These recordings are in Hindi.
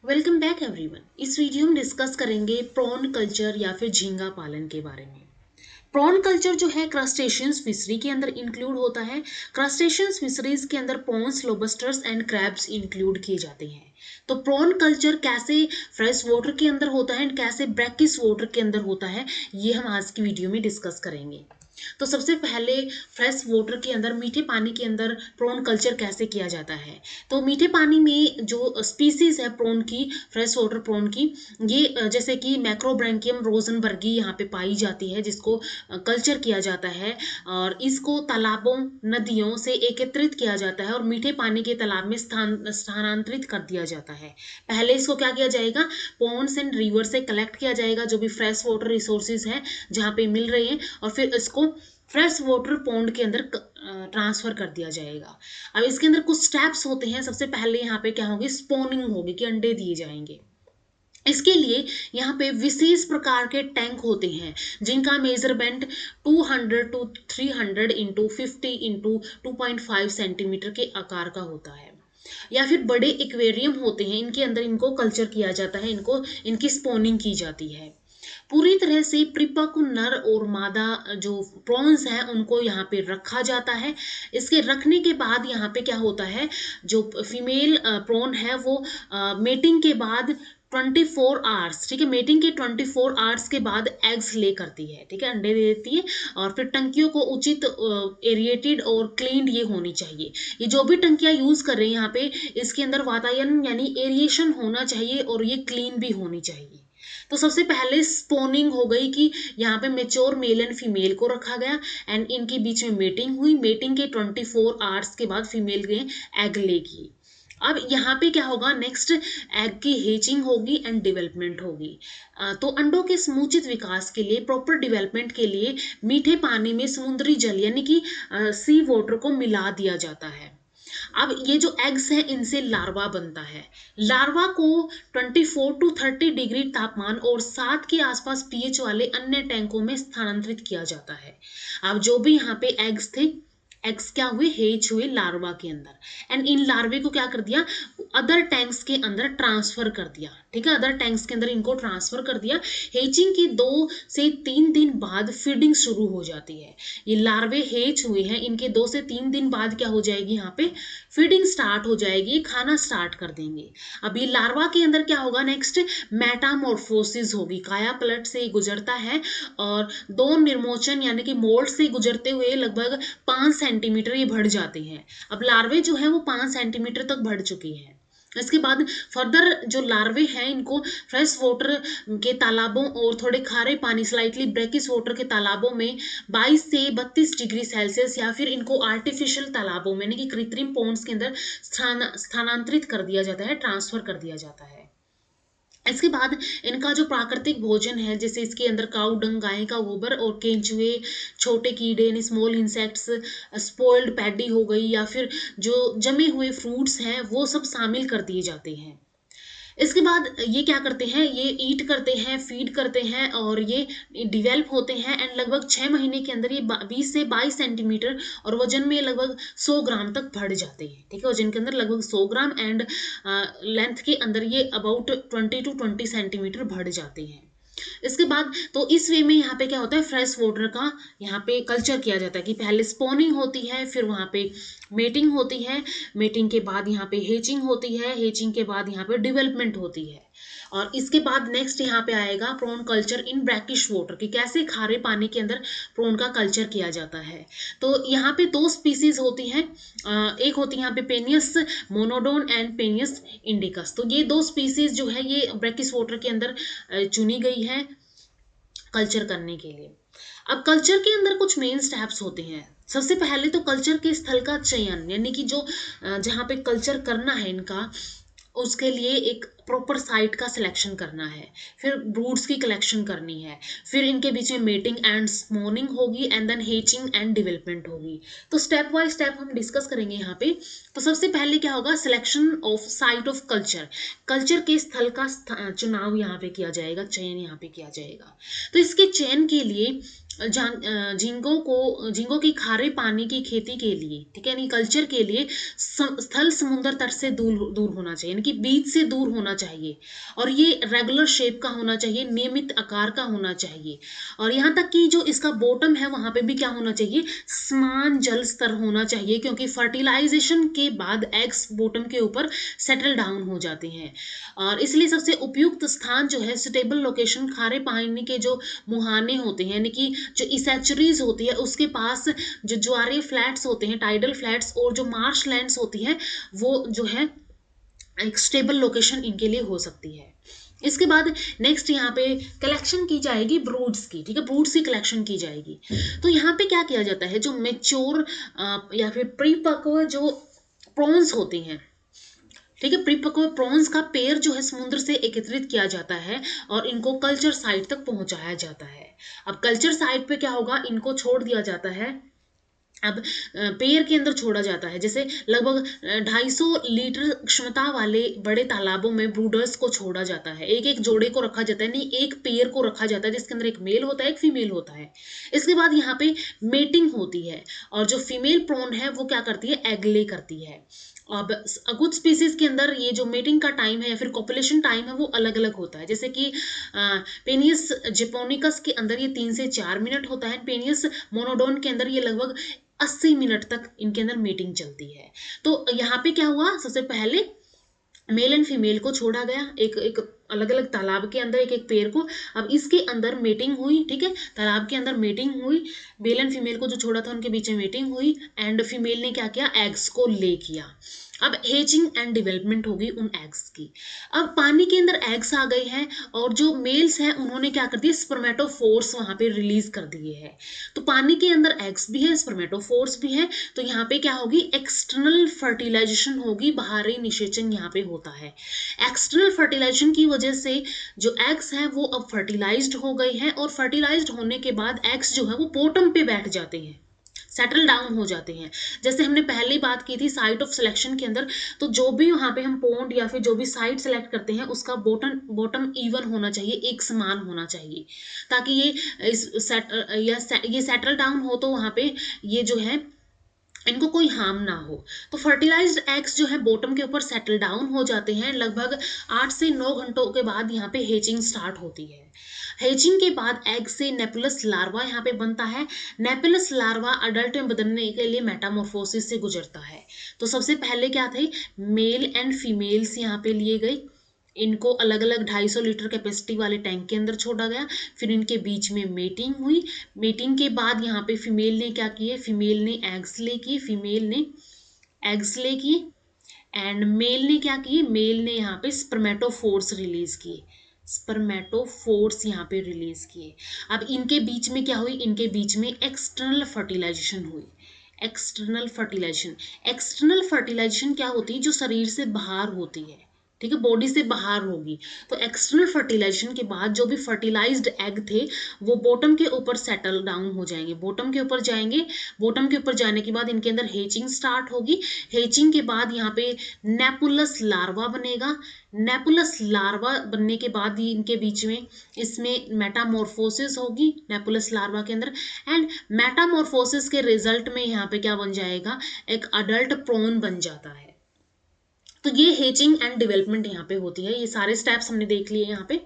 Welcome back everyone. इस वीडियो में डिस्कस करेंगे प्रॉन कल्चर या फिर झींगा पालन के बारे में। प्रॉन कल्चर जो है क्रस्टेशियंस फिशरी के अंदर इंक्लूड होता है। क्रस्टेशियंस फिशरीज के अंदर प्रॉन्स, लोबस्टर्स एंड क्रैब्स इंक्लूड किए जाते हैं। तो प्रॉन कल्चर कैसे फ्रेश वाटर के अंदर होता है एंड कैसे ब्रैकिश वाटर के अंदर होता है, ये हम आज की वीडियो में डिस्कस करेंगे। तो सबसे पहले फ्रेश वाटर के अंदर, मीठे पानी के अंदर प्रॉन कल्चर कैसे किया जाता है। तो मीठे पानी में जो स्पीसीज है प्रॉन की, फ्रेश वाटर प्रॉन की, ये जैसे कि मैक्रोब्रैंकियम रोजनबर्गी यहाँ पे पाई जाती है, जिसको कल्चर किया जाता है और इसको तालाबों, नदियों से एकत्रित किया जाता है और मीठे पानी के तालाब में स्थानांतरित कर दिया जाता है। पहले इसको क्या किया जाएगा, पॉन्ड्स एंड रिवर से कलेक्ट किया जाएगा, जो भी फ्रेश वाटर रिसोर्सेज है जहाँ पे मिल रहे हैं, और फिर इसको फ्रेश वाटर पॉन्ड के अंदर ट्रांसफर कर दिया जाएगा। अब इसके अंदर कुछ स्टेप्स होते हैं। सबसे पहले यहाँ पे क्या होगी, स्पॉनिंग होगी कि अंडे दिए जाएंगे। इसके लिए यहाँ पे विशेष प्रकार के टैंक होते हैं जिनका measurement 200 to 300 into 50 into 2.5 centimetre के आकार का होता है। या फिर बड़े एक्वेरियम होते हैं, इनके अंदर इनको कल्चर किया जाता है, इनकी स्पॉनिंग की जाती है। पूरी तरह से परिपक्व नर और मादा जो प्रॉन्स हैं उनको यहाँ पे रखा जाता है। इसके रखने के बाद यहाँ पे क्या होता है, जो फीमेल प्रॉन है वो मेटिंग के बाद 24 आवर्स, ठीक है, मेटिंग के 24 आवर्स के बाद एग्स ले करती है, ठीक है, अंडे दे देती है। और फिर टंकियों को उचित एरिएटेड और क्लीन्ड ये होनी चाहिए। ये जो भी टंकियां यूज कर रहे हैं यहाँ पे, इसके अंदर वातावरण यानी एरिएशन होना चाहिए और ये क्लीन भी होनी चाहिए। तो सबसे पहले स्पोनिंग हो गई कि यहाँ पे मेच्योर मेल एंड फीमेल को रखा गया एंड इनके बीच में मेटिंग हुई। मेटिंग के 24 आवर्स के बाद फीमेल ने एग लेगी। अब यहाँ पे क्या होगा, नेक्स्ट एग की हेचिंग होगी एंड डेवलपमेंट होगी। तो अंडों के समुचित विकास के लिए, प्रॉपर डेवलपमेंट के लिए मीठे पानी में समुद्री जल यानी कि सी वाटर को मिला दिया जाता है। अब ये जो एग्स हैं इनसे लार्वा बनता है। लार्वा को 24 टू 30 डिग्री तापमान और 7 के आसपास पीएच वाले अन्य टैंकों में स्थानांतरित किया जाता है। अब जो भी यहाँ पे एग्स थे, एग्स क्या हुए, हेच हुए लार्वा के अंदर एंड इन लार्वे को क्या कर दिया, अदर टैंक्स के अंदर ट्रांसफर कर दिया, ठीक है, अदर टैंक्स के अंदर इनको ट्रांसफर कर दिया। हेचिंग की 2 से 3 दिन बाद फीडिंग शुरू हो जाती है। ये लार्वे हेच हुए हैं, इनके 2 से 3 दिन बाद क्या हो जाएगी, यहाँ पे फीडिंग स्टार्ट हो जाएगी, खाना स्टार्ट कर देंगे। अब ये लार्वा के अंदर क्या होगा, नेक्स्ट मेटामॉर्फोसिस होगी, काया पलट से गुजरता है और दो निर्मोचन यानी कि मोल्ड से गुजरते हुए लगभग 5 सेंटीमीटर ये बढ़ जाते हैं। अब लार्वे जो है वो 5 सेंटीमीटर तक बढ़ चुकी है। इसके बाद फर्दर जो लार्वे हैं इनको फ्रेश वाटर के तालाबों और थोड़े खारे पानी, स्लाइटली ब्रैकिश वाटर के तालाबों में 22 से 32 डिग्री सेल्सियस या फिर इनको आर्टिफिशियल तालाबों में यानी कि कृत्रिम पॉन्ड्स के अंदर स्थानांतरित कर दिया जाता है, ट्रांसफर कर दिया जाता है। इसके बाद इनका जो प्राकृतिक भोजन है, जैसे इसके अंदर काऊ डंग, गाय का गोबर और केंचुए, छोटे कीड़े, स्मॉल इंसेक्ट्स, स्पॉइल्ड पैडी हो गई, या फिर जो जमे हुए फ्रूट्स हैं वो सब शामिल कर दिए जाते हैं। इसके बाद ये क्या करते हैं, ये ईट करते हैं, फीड करते हैं और ये डिवेल्प होते हैं एंड लगभग 6 महीने के अंदर ये 20 से 22 सेंटीमीटर और वजन में लगभग 100 ग्राम तक बढ़ जाते हैं, ठीक है, वजन के अंदर लगभग 100 ग्राम एंड लेंथ के अंदर ये अबाउट 20 टू 20 सेंटीमीटर बढ़ जाते हैं। इसके बाद तो इस वे में यहाँ पे क्या होता है, फ्रेश वाटर का यहाँ पे कल्चर किया जाता है कि पहले स्पॉनिंग होती है, फिर वहाँ पे मेटिंग होती है, मेटिंग के बाद यहाँ पे हेचिंग होती है, हेचिंग के बाद यहाँ पे डेवलपमेंट होती है। और इसके बाद नेक्स्ट यहाँ पे आएगा prawn culture in brackish water, कि कैसे खारे पानी के अंदर प्रॉन का कल्चर किया जाता है। तो यहाँ पे 2 स्पीसीज होती हैं, एक होती है यहाँ पे पेनियस मोनोडोन एंड पेनियस इंडिकस। तो ये 2 स्पीसीज जो है ये ब्रैकिश वाटर के अंदर चुनी गई है कल्चर करने के लिए। अब कल्चर के अंदर कुछ मेन स्टेप्स होते हैं। सबसे पहले तो कल्चर के स्थल का चयन, यानी कि जो जहाँ पे कल्चर करना है इनका, उसके लिए एक प्रॉपर साइट का सिलेक्शन करना है, फिर ब्रूड्स की कलेक्शन करनी है, फिर इनके बीच में मेटिंग एंड स्पॉनिंग होगी and then hatching and development होगी। तो स्टेप बाय स्टेप हम डिस्कस करेंगे यहाँ पे। तो सबसे पहले क्या होगा, selection of site of culture, culture के स्थल का चुनाव यहाँ पे किया जाएगा, चयन यहाँ पे किया जाएगा। तो इसके चयन के लिए झींगों की खारे पानी की खेती के लिए, ठीक है, यानी कल्चर के लिए स्थल समुद्र तट से दूर दूर होना चाहिए, यानी कि बीच से दूर होना चाहिए, और ये रेगुलर शेप का होना चाहिए, नियमित आकार का होना चाहिए, और यहाँ तक कि जो इसका बॉटम है वहां पे भी क्या होना चाहिए, समान जल स्तर होना चाहिए, क्योंकि फर्टिलाइजेशन के बाद एग्स बॉटम के ऊपर सेटल डाउन हो जाते हैं। और इसलिए सबसे उपयुक्त स्थान जो है, सुटेबल लोकेशन, खारे पानी के जो मुहाने होते हैं, यानी कि जो इसेचुरीज होती है उसके पास जो ज्वारीय फ्लैट्स होते हैं, टाइडल फ्लैट्स, और जो मार्श लैंड्स होती हैं, वो जो है एक स्टेबल लोकेशन इनके लिए हो सकती है। इसके बाद नेक्स्ट यहाँ पे कलेक्शन की जाएगी ब्रूड्स की, ठीक है, ब्रूड्स की कलेक्शन की जाएगी। तो यहाँ पे क्या किया जाता है, जो मेच्योर या फिर परिपक्व जो प्रॉन्स होती हैं, ठीक है, परिपक्व प्रॉन्स का पेड़ जो है समुद्र से एकत्रित किया जाता है और इनको कल्चर साइट तक पहुंचाया जाता है। अब कल्चर साइट पे क्या होगा, इनको छोड़ दिया जाता है। अब पेड़ के अंदर छोड़ा जाता है, जैसे लगभग 250 लीटर क्षमता वाले बड़े तालाबों में ब्रूडर्स को छोड़ा जाता है, एक एक जोड़े को रखा जाता है, नहीं एक पेड़ को रखा जाता है, जिसके अंदर एक मेल होता है, एक फीमेल होता है। इसके बाद यहाँ पे मेटिंग होती है, और जो फीमेल प्रॉन है वो क्या करती है, एग ले करती है। अब कुछ स्पीसीज के अंदर ये जो मेटिंग का टाइम है या फिर कॉपुलेशन टाइम है वो अलग अलग होता है, जैसे कि पेनियस जेपोनिकस के अंदर ये 3 से 4 मिनट होता है, पेनियस मोनोडोन के अंदर ये लगभग 80 मिनट तक इनके अंदर मीटिंग चलती है। तो यहाँ पे क्या हुआ, सबसे पहले मेल एंड फीमेल को छोड़ा गया एक एक अलग अलग तालाब के अंदर, एक एक पेड़ को। अब इसके अंदर मीटिंग हुई, ठीक है, तालाब के अंदर मीटिंग हुई, मेल एंड फीमेल को जो छोड़ा था उनके बीच में मीटिंग हुई, एंड फीमेल ने क्या किया, एग्स को ले किया। अब हेजिंग एंड डेवलपमेंट होगी उन एग्स की। अब पानी के अंदर एग्स आ गए हैं, और जो मेल्स हैं उन्होंने क्या कर दिया, स्पर्मेटोफोर्स वहां पे रिलीज कर दिए हैं। तो पानी के अंदर एग्स भी है, स्पर्मेटोफोर्स भी है, तो यहाँ पे क्या होगी, एक्सटर्नल फर्टिलाइजेशन होगी, बाहरी निषेचन यहाँ पे होता है। एक्सटर्नल फर्टिलाइजेशन की वजह से जो एग्स हैं वो अब फर्टिलाइज्ड हो गए हैं, और फर्टिलाइज्ड होने के बाद एग्स जो है वो बॉटम पे बैठ जाते हैं, सेटल डाउन हो जाते हैं। जैसे हमने पहले बात की थी साइट ऑफ सिलेक्शन के अंदर, तो जो भी वहां पे हम पॉन्ड या फिर जो भी साइट सेलेक्ट करते हैं उसका बॉटम बॉटम इवन होना चाहिए, एक समान होना चाहिए, ताकि ये सेटल डाउन हो, तो वहां पे ये जो है इनको कोई हार्म ना हो। तो फर्टिलाइज्ड एग्स जो है बॉटम के ऊपर सेटल डाउन हो जाते हैं, लगभग 8 से 9 घंटों के बाद यहाँ पे हेचिंग स्टार्ट होती है। हेचिंग के बाद एग से नेपुलस लार्वा यहाँ पे बनता है। नेपुलस लार्वा अडल्ट में बदलने के लिए मेटामॉर्फोसिस से गुजरता है। तो सबसे पहले क्या थे, मेल एंड फीमेल्स यहाँ पे लिए गए, इनको अलग अलग 250 लीटर कैपेसिटी वाले टैंक के अंदर छोड़ा गया, फिर इनके बीच में मेटिंग हुई। मेटिंग के बाद यहाँ पे फीमेल ने क्या किए, फीमेल ने एग्स ले किए, फीमेल ने एग्स ले किए, एंड मेल ने क्या किए, मेल ने यहाँ पे स्पर्मेटोफोर्स रिलीज किए, स्पर्मेटोफोर्स यहाँ पे रिलीज किए। अब इनके बीच में क्या हुई, इनके बीच में एक्सटर्नल फर्टिलाइजेशन हुई। एक्सटर्नल फर्टिलाइजेशन, एक्सटर्नल फर्टिलाइजेशन क्या होती है, जो शरीर से बाहर होती है, ठीक है, बॉडी से बाहर होगी। तो एक्सटर्नल फर्टिलाइजेशन के बाद जो भी फर्टिलाइज्ड एग थे वो बॉटम के ऊपर सेटल डाउन हो जाएंगे, बॉटम के ऊपर जाएंगे। बॉटम के ऊपर जाने के बाद इनके अंदर हेचिंग स्टार्ट होगी। हेचिंग के बाद यहाँ पे नेपुलस लार्वा बनेगा। नेपुलस लार्वा बनने के बाद ही इनके बीच में इसमें मेटामॉर्फोसिस होगी नेपुलस लार्वा के अंदर, एंड मेटामॉर्फोसिस के रिजल्ट में यहाँ पे क्या बन जाएगा, एक अडल्ट प्रॉन बन जाता है। तो ये हेचिंग एंड डेवलपमेंट यहाँ पे होती है, ये सारे स्टेप्स हमने देख लिए यहाँ पे।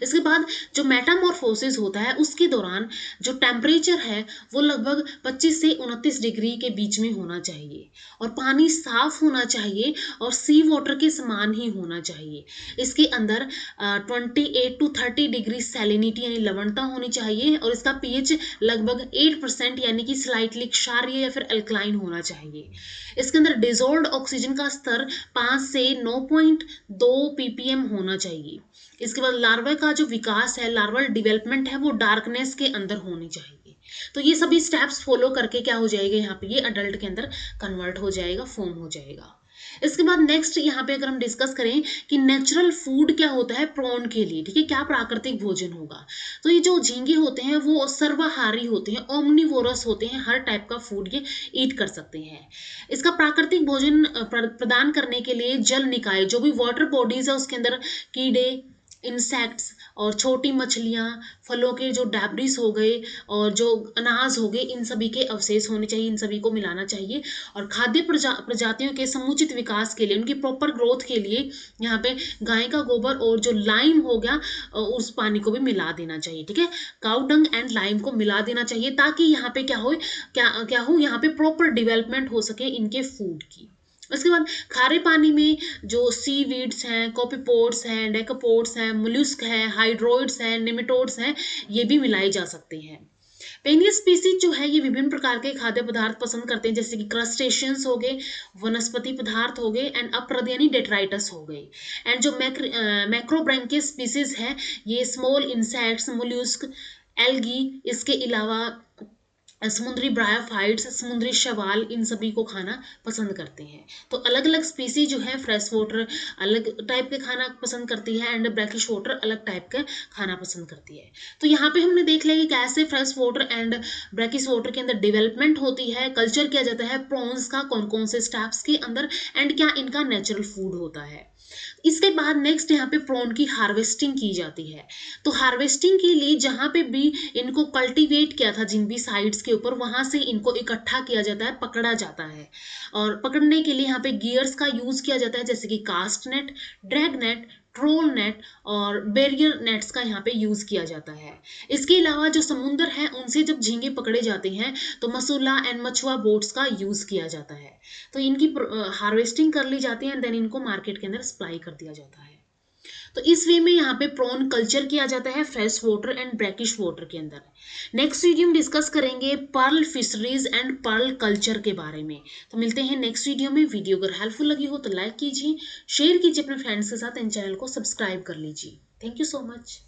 इसके बाद जो मेटामॉर्फोसिस होता है उसके दौरान जो टेम्परेचर है वो लगभग 25 से 29 डिग्री के बीच में होना चाहिए, और पानी साफ होना चाहिए और सी वाटर के समान ही होना चाहिए। इसके अंदर 28 to 30 डिग्री सैलिनिटी यानी लवणता होनी चाहिए, और इसका पीएच लगभग 8% यानी कि स्लाइटली क्षारीय या फिर अल्कलाइन होना चाहिए। इसके अंदर डिजोल्व्ड ऑक्सीजन का स्तर 5 से 9.2 ppm होना चाहिए। इसके बाद लार्वा का जो विकास है, लार्वल डेवलपमेंट है, वो डार्कनेस के अंदर होनी चाहिए। तो ये सभी स्टेप्स फॉलो करके क्या हो जाएगा, यहाँ पे ये अडल्ट के अंदर कन्वर्ट हो जाएगा, फॉर्म हो जाएगा। इसके बाद नेक्स्ट यहाँ पे अगर हम डिस्कस करें कि नेचुरल फूड क्या होता है प्रॉन के लिए, ठीक है, क्या प्राकृतिक भोजन होगा। तो ये जो झींगे होते हैं वो सर्वाहारी होते हैं, ओमनिवोरस होते हैं, हर टाइप का फूड ये ईट कर सकते हैं। इसका प्राकृतिक भोजन प्रदान करने के लिए जल निकाय, जो भी वाटर बॉडीज है उसके अंदर कीड़े, इंसेक्ट्स और छोटी मछलियाँ, फलों के जो डैब्रिस हो गए और जो अनाज हो गए, इन सभी के अवशेष होने चाहिए, इन सभी को मिलाना चाहिए। और खाद्य प्रजातियों के समुचित विकास के लिए, उनकी प्रॉपर ग्रोथ के लिए यहाँ पे गाय का गोबर और जो लाइम हो गया उस पानी को भी मिला देना चाहिए, ठीक है। काउ डंग एंड लाइम को मिला देना चाहिए ताकि यहाँ पे क्या हो यहाँ पे प्रॉपर डेवलपमेंट हो सके इनके फूड की। उसके बाद खारे पानी में जो सीवीड्स हैं, कॉपीपोड्स हैं, डेकापोड्स हैं, मोलस्क है, हाइड्रोइड्स हैं, निमेटोड्स हैं, ये भी मिलाए जा सकते हैं। पेनियल स्पीसीज जो है ये विभिन्न प्रकार के खाद्य पदार्थ पसंद करते हैं, जैसे कि क्रस्टेशियंस हो गए, वनस्पति पदार्थ हो गए एंड अप्रद यानी डेट्राइटस हो गए। एंड जो मैक्रोब्रैंकियस स्पीसीज है ये स्मॉल इंसेक्ट्स, मोल्यूस्क, एल्गी, इसके अलावा समुद्री ब्रायोफाइट्स, समुद्री शैवाल, इन सभी को खाना पसंद करते हैं। तो अलग अलग स्पीसी जो है फ्रेश वाटर अलग टाइप के खाना पसंद करती है एंड ब्रैकिश वाटर अलग टाइप का खाना पसंद करती है। तो यहाँ पे हमने देख लिया कि कैसे fresh water and brackish water के अंदर डेवलपमेंट होती है, कल्चर किया जाता है प्रॉन्स का कौन कौन से स्टेप्स के अंदर एंड क्या इनका नेचुरल फूड होता है। इसके बाद नेक्स्ट यहाँ पे प्रॉन की हार्वेस्टिंग की जाती है। तो हार्वेस्टिंग के लिए जहाँ पे भी इनको कल्टीवेट किया था जिन भी साइड्स के ऊपर, वहां से इनको इकट्ठा किया जाता है, पकड़ा जाता है। और पकड़ने के लिए यहाँ पे गियर्स का यूज किया जाता है, जैसे कि cast net, drag net, trawl net और बैरियर नेट्स का यहाँ पे यूज किया जाता है। इसके अलावा जो समुद्र है उनसे जब झींगे पकड़े जाते हैं तो मसूला एंड मछुआ बोट्स का यूज किया जाता है। तो इनकी हार्वेस्टिंग कर ली जाती है एंड देन इनको मार्केट के अंदर सप्लाई कर दिया जाता है। तो इस वे में यहाँ पे प्रॉन कल्चर किया जाता है fresh water and brackish water के अंदर। नेक्स्ट वीडियो में डिस्कस करेंगे pearl fisheries and pearl culture के बारे में। तो मिलते हैं नेक्स्ट वीडियो में। वीडियो अगर हेल्पफुल लगी हो तो लाइक कीजिए, शेयर कीजिए अपने फ्रेंड्स के साथ एंड चैनल को सब्सक्राइब कर लीजिए। Thank you so much.